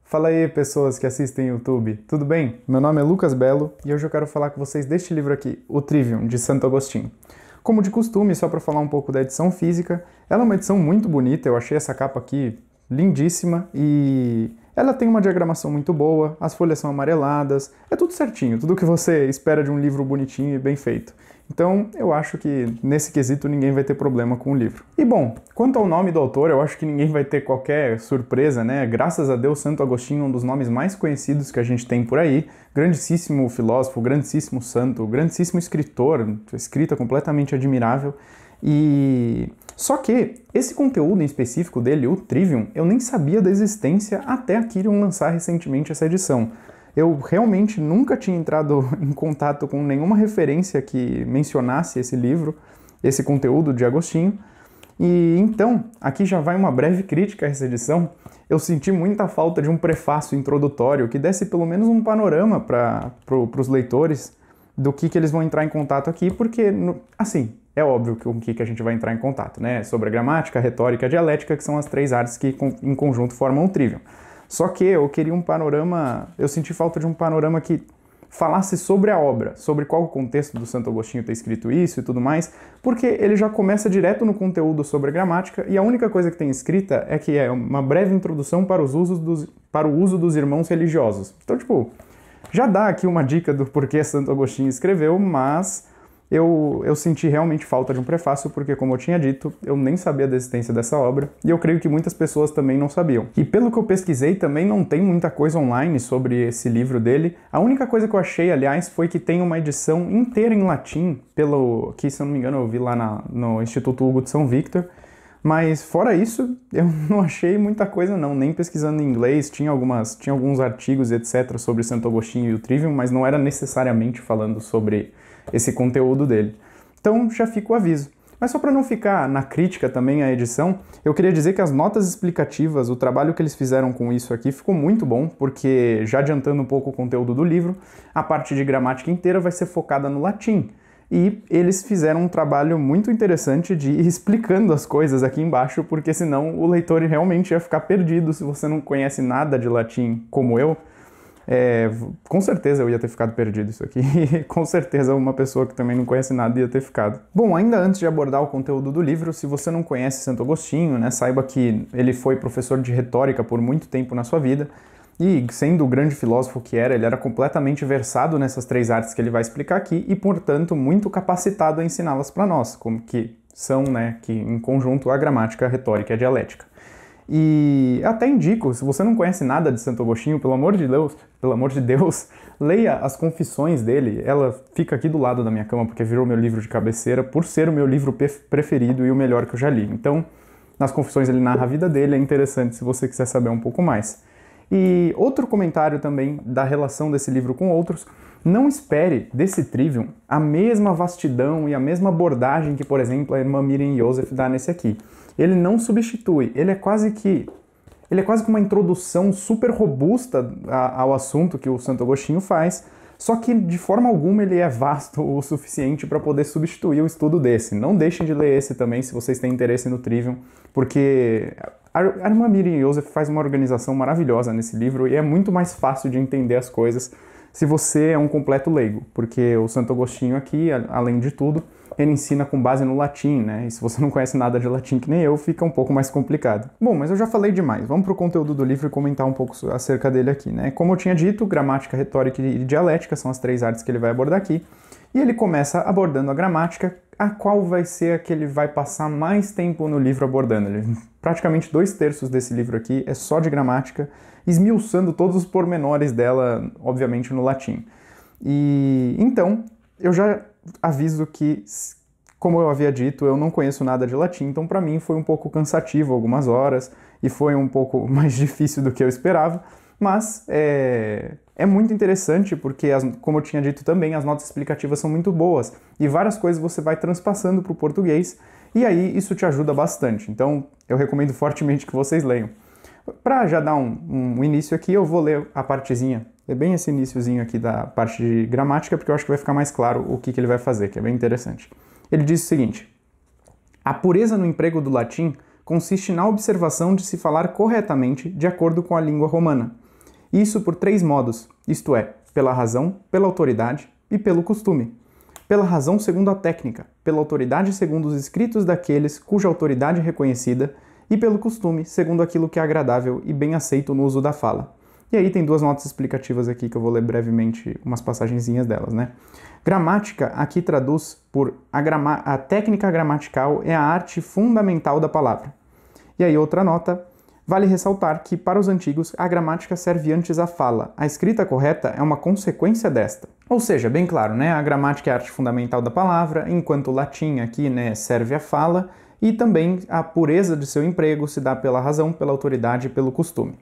Fala aí, pessoas que assistem YouTube, tudo bem? Meu nome é Lucas Belo e hoje eu quero falar com vocês deste livro aqui, O Trivium, de Santo Agostinho. Como de costume, só para falar um pouco da edição física, ela é uma edição muito bonita, eu achei essa capa aqui lindíssima e ela tem uma diagramação muito boa, as folhas são amareladas, é tudo certinho, tudo o que você espera de um livro bonitinho e bem feito. Então, eu acho que nesse quesito ninguém vai ter problema com o livro. E bom, quanto ao nome do autor, eu acho que ninguém vai ter qualquer surpresa, né? Graças a Deus, Santo Agostinho é um dos nomes mais conhecidos que a gente tem por aí. Grandíssimo filósofo, grandíssimo santo, grandíssimo escritor, escrita completamente admirável. E só que esse conteúdo em específico dele, o Trivium, eu nem sabia da existência até a Kyrion lançar recentemente essa edição. Eu realmente nunca tinha entrado em contato com nenhuma referência que mencionasse esse livro, esse conteúdo de Agostinho. E então, aqui já vai uma breve crítica a essa edição. Eu senti muita falta de um prefácio introdutório que desse pelo menos um panorama para os leitores do que eles vão entrar em contato aqui, porque, assim, é óbvio com o que a gente vai entrar em contato, né? Sobre a gramática, a retórica e a dialética, que são as três artes que em conjunto formam o Trivium. Só que eu queria um panorama, eu senti falta de um panorama que falasse sobre a obra, sobre qual o contexto do Santo Agostinho ter escrito isso e tudo mais, porque ele já começa direto no conteúdo sobre a gramática e a única coisa que tem escrita é que é uma breve introdução para o uso dos irmãos religiosos. Então, tipo, já dá aqui uma dica do porquê Santo Agostinho escreveu, mas eu senti realmente falta de um prefácio, porque, como eu tinha dito, eu nem sabia da existência dessa obra, e eu creio que muitas pessoas também não sabiam. E pelo que eu pesquisei, também não tem muita coisa online sobre esse livro dele. A única coisa que eu achei, aliás, foi que tem uma edição inteira em latim, que, se eu não me engano, eu vi lá no Instituto Hugo de São Victor, mas fora isso, eu não achei muita coisa não, nem pesquisando em inglês, tinha alguns artigos, etc, sobre Santo Agostinho e o Trivium, mas não era necessariamente falando sobre esse conteúdo dele. Então já fica o aviso. Mas só para não ficar na crítica também à edição, eu queria dizer que as notas explicativas, o trabalho que eles fizeram com isso aqui ficou muito bom, porque, já adiantando um pouco o conteúdo do livro, a parte de gramática inteira vai ser focada no latim. E eles fizeram um trabalho muito interessante de ir explicando as coisas aqui embaixo, porque senão o leitor realmente ia ficar perdido se você não conhece nada de latim como eu. Com certeza eu ia ter ficado perdido isso aqui, e com certeza uma pessoa que também não conhece nada ia ter ficado. Bom, ainda antes de abordar o conteúdo do livro, se você não conhece Santo Agostinho, né, saiba que ele foi professor de retórica por muito tempo na sua vida, e sendo o grande filósofo que era, ele era completamente versado nessas três artes que ele vai explicar aqui, e portanto muito capacitado a ensiná-las para nós, como que são, né, que em conjunto a gramática, a retórica e a dialética. E até indico, se você não conhece nada de Santo Agostinho, pelo amor de Deus, leia as Confissões dele. Ela fica aqui do lado da minha cama porque virou meu livro de cabeceira, por ser o meu livro preferido e o melhor que eu já li. Então, nas Confissões ele narra a vida dele, é interessante se você quiser saber um pouco mais. E outro comentário também da relação desse livro com outros: não espere desse Trivium a mesma vastidão e a mesma abordagem que, por exemplo, a irmã Miriam Joseph dá nesse aqui. Ele não substitui, ele é quase que uma introdução super robusta ao assunto que o Santo Agostinho faz, só que de forma alguma ele é vasto o suficiente para poder substituir o estudo desse. Não deixem de ler esse também se vocês têm interesse no Trivium, porque a irmã Miriam Joseph faz uma organização maravilhosa nesse livro e é muito mais fácil de entender as coisas se você é um completo leigo, porque o Santo Agostinho aqui, além de tudo, ele ensina com base no latim, né? E se você não conhece nada de latim que nem eu, fica um pouco mais complicado. Bom, mas eu já falei demais. Vamos para o conteúdo do livro e comentar um pouco acerca dele aqui, né? Como eu tinha dito, gramática, retórica e dialética são as três artes que ele vai abordar aqui. E ele começa abordando a gramática, a qual vai ser a que ele vai passar mais tempo no livro abordando. Praticamente 2/3 desse livro aqui é só de gramática, esmiuçando todos os pormenores dela, obviamente, no latim. E então, eu já aviso que, como eu havia dito, eu não conheço nada de latim, então para mim foi um pouco cansativo algumas horas e foi um pouco mais difícil do que eu esperava, mas é muito interessante porque, como eu tinha dito também, as notas explicativas são muito boas e várias coisas você vai transpassando para o português e aí isso te ajuda bastante, então eu recomendo fortemente que vocês leiam. Para já dar um início aqui, eu vou ler a partezinha, é bem esse iniciozinho aqui da parte de gramática, porque eu acho que vai ficar mais claro o que ele vai fazer, que é bem interessante. Ele diz o seguinte: a pureza no emprego do latim consiste na observação de se falar corretamente de acordo com a língua romana, Isso por 3 modos, isto é, pela razão, pela autoridade e pelo costume. Pela razão segundo a técnica, pela autoridade segundo os escritos daqueles cuja autoridade é reconhecida, e pelo costume segundo aquilo que é agradável e bem aceito no uso da fala. E aí tem 2 notas explicativas aqui que eu vou ler brevemente umas passagenzinhas delas, né? Gramática aqui traduz por a técnica gramatical é a arte fundamental da palavra. E aí outra nota, vale ressaltar que para os antigos a gramática serve antes à fala, a escrita correta é uma consequência desta. Ou seja, bem claro, né? A gramática é a arte fundamental da palavra, enquanto o latim aqui, né, serve à fala, e também a pureza de seu emprego se dá pela razão, pela autoridade e pelo costume.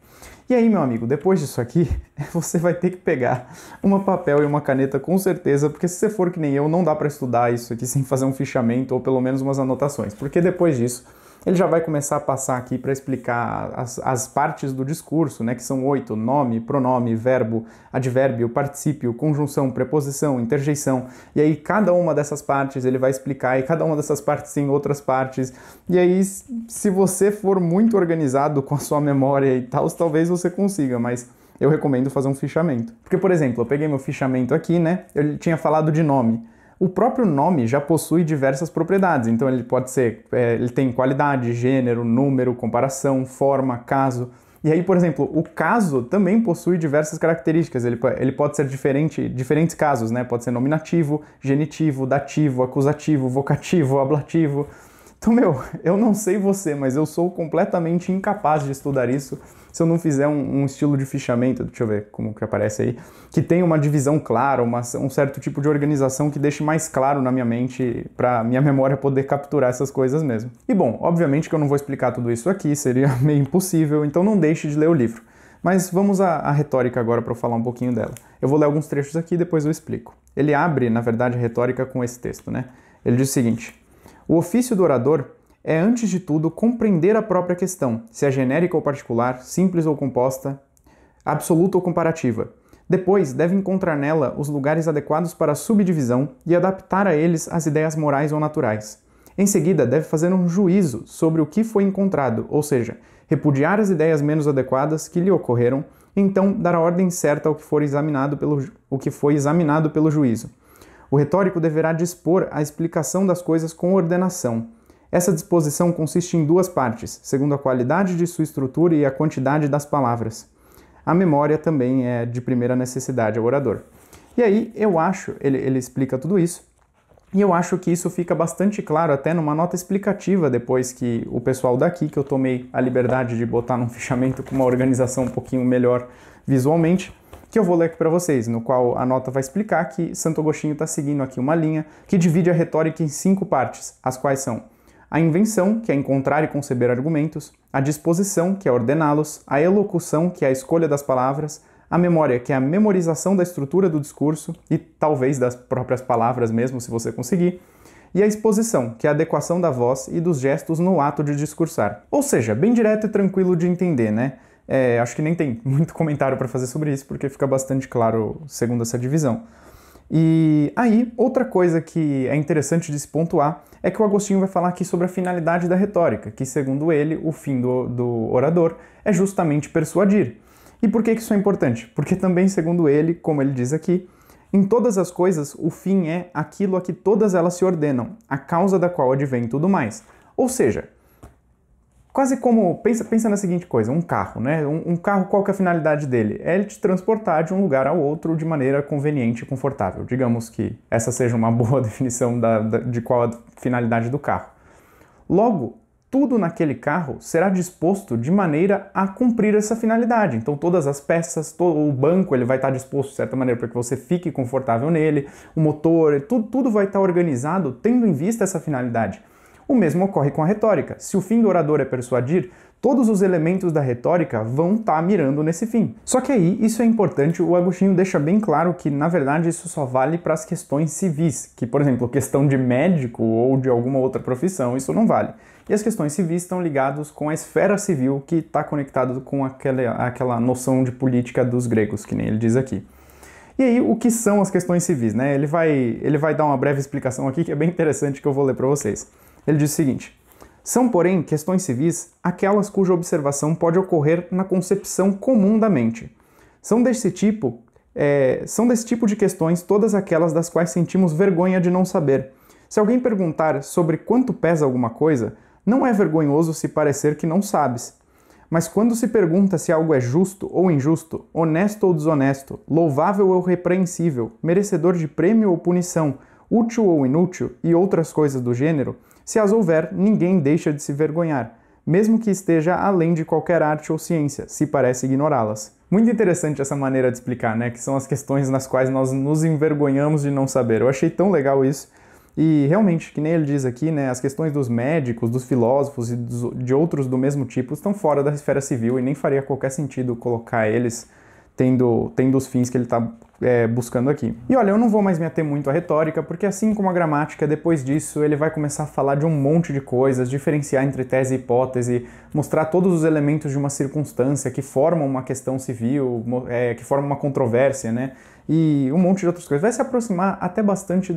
E aí, meu amigo, depois disso aqui, você vai ter que pegar um papel e uma caneta com certeza, porque se você for que nem eu, não dá para estudar isso aqui sem fazer um fichamento ou pelo menos umas anotações, porque depois disso ele já vai começar a passar aqui para explicar as partes do discurso, né, que são 8, nome, pronome, verbo, advérbio, particípio, conjunção, preposição, interjeição, e aí cada uma dessas partes ele vai explicar, e cada uma dessas partes tem outras partes, e aí se você for muito organizado com a sua memória e tal, talvez você consiga, mas eu recomendo fazer um fichamento. Porque, por exemplo, eu peguei meu fichamento aqui, né, eu tinha falado de nome. O próprio nome já possui diversas propriedades, então ele pode ser, ele tem qualidade, gênero, número, comparação, forma, caso. E aí, por exemplo, o caso também possui diversas características, ele pode ser diferentes casos, né? Pode ser nominativo, genitivo, dativo, acusativo, vocativo, ablativo. Então, eu não sei você, mas eu sou completamente incapaz de estudar isso se eu não fizer um estilo de fichamento, deixa eu ver como que aparece aí, que tenha uma divisão clara, um certo tipo de organização que deixe mais claro na minha mente, para minha memória poder capturar essas coisas mesmo. E bom, obviamente que eu não vou explicar tudo isso aqui, seria meio impossível, então não deixe de ler o livro. Mas vamos à retórica agora para eu falar um pouquinho dela. Eu vou ler alguns trechos aqui e depois eu explico. Ele abre, na verdade, a retórica com esse texto, né? Ele diz o seguinte: o ofício do orador é, antes de tudo, compreender a própria questão, se é genérica ou particular, simples ou composta, absoluta ou comparativa. Depois, deve encontrar nela os lugares adequados para a subdivisão e adaptar a eles as ideias morais ou naturais. Em seguida, deve fazer um juízo sobre o que foi encontrado, ou seja, repudiar as ideias menos adequadas que lhe ocorreram, e então dar a ordem certa ao que foi examinado pelo juízo. O retórico deverá dispor a explicação das coisas com ordenação. Essa disposição consiste em 2 partes, segundo a qualidade de sua estrutura e a quantidade das palavras. A memória também é de primeira necessidade ao orador. E aí, eu acho, ele explica tudo isso, e eu acho que isso fica bastante claro até numa nota explicativa depois que o pessoal daqui, que eu tomei a liberdade de botar num fichamento com uma organização um pouquinho melhor visualmente, que eu vou ler aqui para vocês, no qual a nota vai explicar que Santo Agostinho está seguindo aqui uma linha que divide a retórica em 5 partes, as quais são a invenção, que é encontrar e conceber argumentos, a disposição, que é ordená-los, a elocução, que é a escolha das palavras, a memória, que é a memorização da estrutura do discurso e talvez das próprias palavras mesmo, se você conseguir, e a exposição, que é a adequação da voz e dos gestos no ato de discursar. Ou seja, bem direto e tranquilo de entender, né? Acho que nem tem muito comentário para fazer sobre isso, porque fica bastante claro segundo essa divisão. E aí, outra coisa que é interessante de se pontuar é que o Agostinho vai falar aqui sobre a finalidade da retórica, que segundo ele, o fim do orador é justamente persuadir. E por que isso é importante? Porque também, segundo ele, como ele diz aqui, em todas as coisas o fim é aquilo a que todas elas se ordenam, a causa da qual advém tudo mais. Ou seja, quase como, pensa na seguinte coisa, um carro, né? Um carro, qual que é a finalidade dele? É ele te transportar de um lugar ao outro de maneira conveniente e confortável. Digamos que essa seja uma boa definição de qual a finalidade do carro. Logo, tudo naquele carro será disposto de maneira a cumprir essa finalidade. Então todas as peças, o banco ele vai estar disposto de certa maneira para que você fique confortável nele, o motor, tudo vai estar organizado tendo em vista essa finalidade. O mesmo ocorre com a retórica. Se o fim do orador é persuadir, todos os elementos da retórica vão estar mirando nesse fim. Só que aí, isso é importante, o Agostinho deixa bem claro que, na verdade, isso só vale para as questões civis, que, por exemplo, questão de médico ou de alguma outra profissão, isso não vale. E as questões civis estão ligadas com a esfera civil, que está conectado com aquela noção de política dos gregos, que nem ele diz aqui. E aí, o que são as questões civis, né? Ele vai dar uma breve explicação aqui, que é bem interessante, que eu vou ler para vocês. Ele diz o seguinte: são, porém, questões civis aquelas cuja observação pode ocorrer na concepção comum da mente. São desse tipo de questões todas aquelas das quais sentimos vergonha de não saber. Se alguém perguntar sobre quanto pesa alguma coisa, não é vergonhoso se parecer que não sabes. Mas quando se pergunta se algo é justo ou injusto, honesto ou desonesto, louvável ou repreensível, merecedor de prêmio ou punição, útil ou inútil e outras coisas do gênero, se as houver, ninguém deixa de se vergonhar, mesmo que esteja além de qualquer arte ou ciência, se parece ignorá-las. Muito interessante essa maneira de explicar, né? Que são as questões nas quais nós nos envergonhamos de não saber. Eu achei tão legal isso. E realmente, que nem ele diz aqui, né, as questões dos médicos, dos filósofos e de outros do mesmo tipo estão fora da esfera civil e nem faria qualquer sentido colocar eles tendo os fins que ele está buscando aqui. E olha, eu não vou mais me ater muito à retórica, porque assim como a gramática, depois disso ele vai começar a falar de um monte de coisas, diferenciar entre tese e hipótese, mostrar todos os elementos de uma circunstância que formam uma questão civil, que formam uma controvérsia, né? E um monte de outras coisas. Vai se aproximar até bastante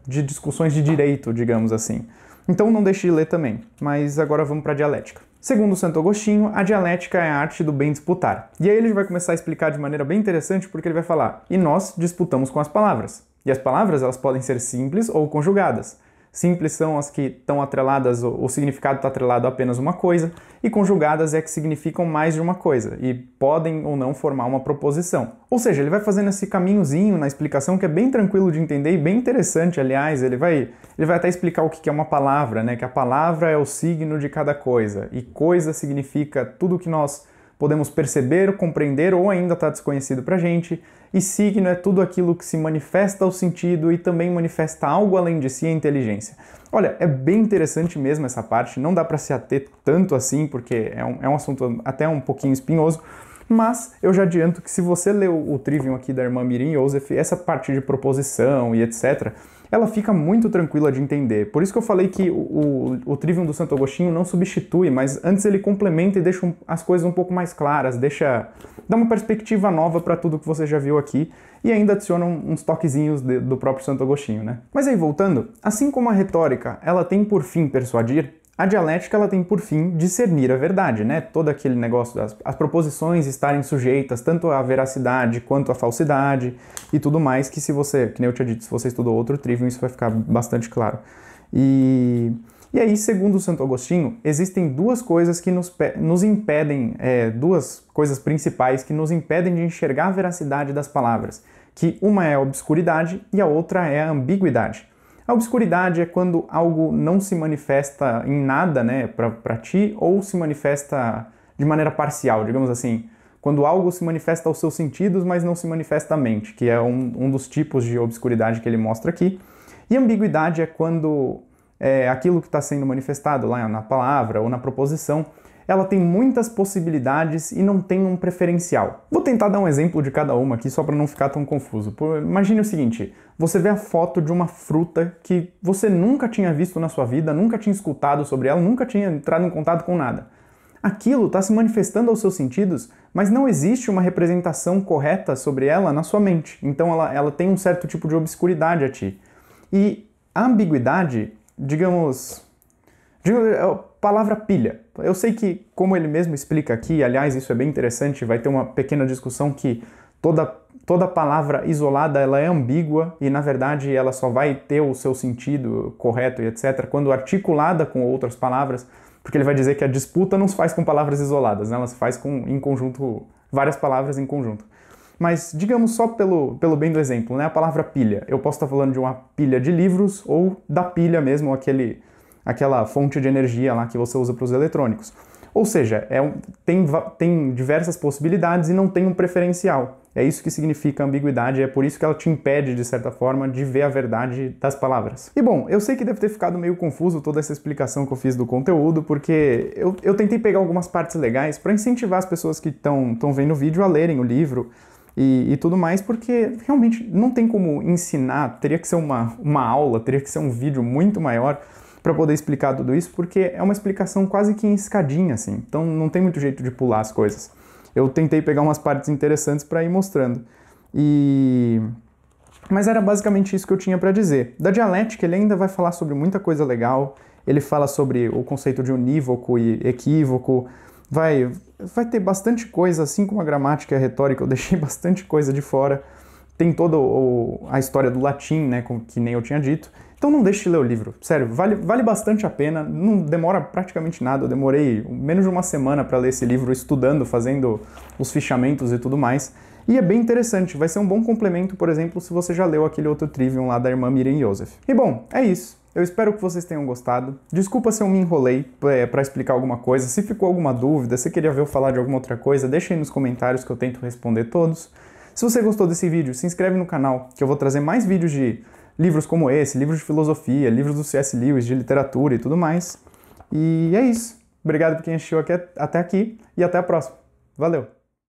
de discussões de direito, digamos assim. Então não deixe de ler também. Mas agora vamos para a dialética. Segundo Santo Agostinho, a dialética é a arte do bem disputar. E aí ele vai começar a explicar de maneira bem interessante, porque ele vai falar: e nós disputamos com as palavras. E as palavras, elas podem ser simples ou conjugadas. Simples são as que estão atreladas, o significado está atrelado a apenas uma coisa, e conjugadas é que significam mais de uma coisa, e podem ou não formar uma proposição. Ou seja, ele vai fazendo esse caminhozinho na explicação que é bem tranquilo de entender e bem interessante, aliás, ele vai até explicar o que é uma palavra, né? Que a palavra é o signo de cada coisa, e coisa significa tudo que nós podemos perceber, compreender ou ainda está desconhecido para a gente, e signo é tudo aquilo que se manifesta ao sentido e também manifesta algo além de si, a inteligência. Olha, é bem interessante mesmo essa parte, não dá para se ater tanto assim, porque é um assunto até um pouquinho espinhoso, mas eu já adianto que se você ler o Trivium aqui da irmã Mirim Joseph, essa parte de proposição e etc., ela fica muito tranquila de entender. Por isso que eu falei que o Trivium do Santo Agostinho não substitui, mas antes ele complementa e deixa as coisas um pouco mais claras, dá uma perspectiva nova para tudo que você já viu aqui e ainda adiciona uns toquezinhos do próprio Santo Agostinho, né? Mas aí, voltando, assim como a retórica ela tem por fim persuadir, a dialética ela tem por fim discernir a verdade, né? Todo aquele negócio das proposições estarem sujeitas tanto à veracidade quanto à falsidade e tudo mais, que que nem eu tinha dito, se você estudou outro Trivium, isso vai ficar bastante claro. E aí, segundo o Santo Agostinho, existem duas coisas que nos impedem, duas coisas principais que nos impedem de enxergar a veracidade das palavras, que uma é a obscuridade e a outra é a ambiguidade. A obscuridade é quando algo não se manifesta em nada, né, para ti, ou se manifesta de maneira parcial, digamos assim. Quando algo se manifesta aos seus sentidos, mas não se manifesta à mente, que é um dos tipos de obscuridade que ele mostra aqui. E ambiguidade é quando aquilo que está sendo manifestado lá na palavra ou na proposição, ela tem muitas possibilidades e não tem um preferencial. Vou tentar dar um exemplo de cada uma aqui só para não ficar tão confuso. Imagine o seguinte, você vê a foto de uma fruta que você nunca tinha visto na sua vida, nunca tinha escutado sobre ela, nunca tinha entrado em contato com nada. Aquilo está se manifestando aos seus sentidos, mas não existe uma representação correta sobre ela na sua mente. Então ela tem um certo tipo de obscuridade a ti. E a ambiguidade, digamos palavra pilha. Eu sei que, como ele mesmo explica aqui, aliás, isso é bem interessante, vai ter uma pequena discussão que toda palavra isolada ela é ambígua e, na verdade, ela só vai ter o seu sentido correto e etc. quando articulada com outras palavras, porque ele vai dizer que a disputa não se faz com palavras isoladas, né? Ela se faz em conjunto, várias palavras em conjunto. Mas, digamos, só pelo bem do exemplo, né? A palavra pilha. Eu posso estar falando de uma pilha de livros ou da pilha mesmo, aquela fonte de energia lá que você usa para os eletrônicos. Ou seja, tem diversas possibilidades e não tem um preferencial. É isso que significa ambiguidade, é por isso que ela te impede, de certa forma, de ver a verdade das palavras. E bom, eu sei que deve ter ficado meio confuso toda essa explicação que eu fiz do conteúdo, porque eu tentei pegar algumas partes legais para incentivar as pessoas que estão vendo o vídeo a lerem o livro e tudo mais, porque realmente não tem como ensinar, teria que ser uma aula, teria que ser um vídeo muito maior para poder explicar tudo isso, porque é uma explicação quase que em escadinha, assim. Então não tem muito jeito de pular as coisas. Eu tentei pegar umas partes interessantes para ir mostrando. Mas era basicamente isso que eu tinha para dizer. Da dialética ele ainda vai falar sobre muita coisa legal. Ele fala sobre o conceito de unívoco e equívoco, vai ter bastante coisa, assim como a gramática e a retórica, eu deixei bastante coisa de fora. Tem toda a história do latim, né, que nem eu tinha dito. Então não deixe de ler o livro, sério, vale bastante a pena, não demora praticamente nada, eu demorei menos de uma semana para ler esse livro, estudando, fazendo os fichamentos e tudo mais. E é bem interessante, vai ser um bom complemento, por exemplo, se você já leu aquele outro Trivium lá da irmã Miriam Joseph. E bom, é isso. Eu espero que vocês tenham gostado. Desculpa se eu me enrolei para explicar alguma coisa. Se ficou alguma dúvida, se queria ver eu falar de alguma outra coisa, deixa aí nos comentários que eu tento responder todos. Se você gostou desse vídeo, se inscreve no canal, que eu vou trazer mais vídeos de livros como esse, livros de filosofia, livros do C.S. Lewis, de literatura e tudo mais. E é isso. Obrigado por quem assistiu até aqui e até a próxima. Valeu!